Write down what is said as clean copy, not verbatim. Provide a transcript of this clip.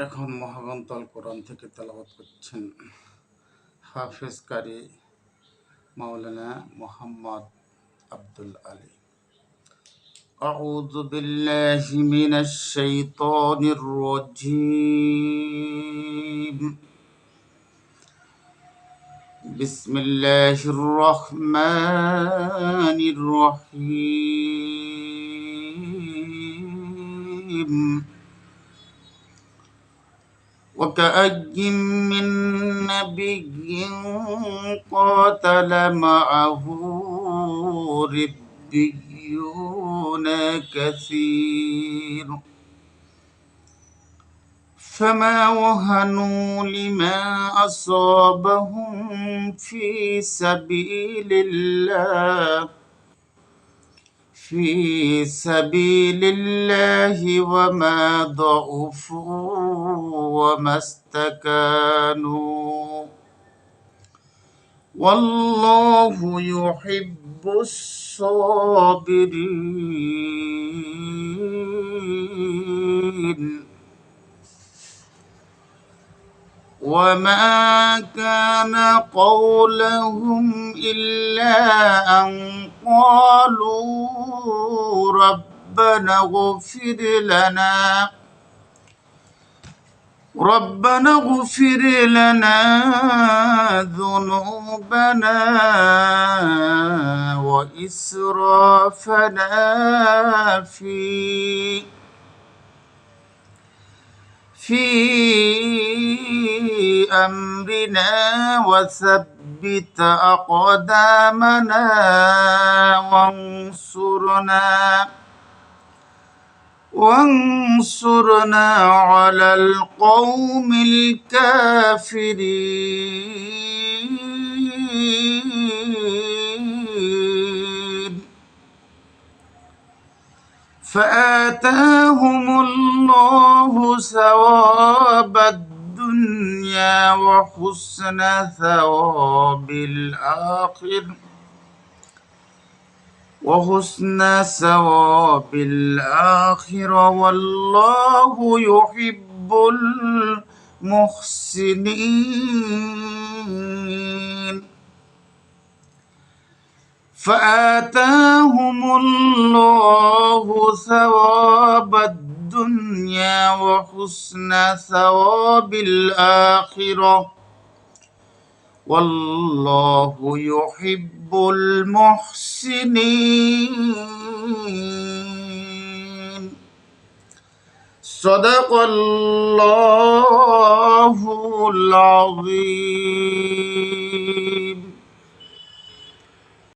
এখন মহাগ্রন্থ আল কোরআন থেকে তেলাওয়াত করছেন হাফেজ কারি মাওলানা মোহাম্মদ আব্দুল আলী। আউযু বিল্লাহি মিনাশ শাইতানির রাজীম। বিসমিল্লাহির রহমানির রহিম। وكأي من نبي قاتل معه ربيون كثير فما وهنوا لما أصابهم في سبيل الله وما ضعفوا وما استكانوا والله يحب الصابرين. وما كان قولهم إلا أن قالوا ربنا اغفر لنا ذنوبنا وإسرافنا في أمرنا وثبت أقدامنا وانصرنا على القوم الكافرين. فآتاهم الله ثواب الدنيا وحسن ثواب الآخرة والله يحب المحسنين. فآتاهم الله ثواب الدنيا وحسن ثواب الآخرة والله يحب المحسنين. صدق الله العظيم.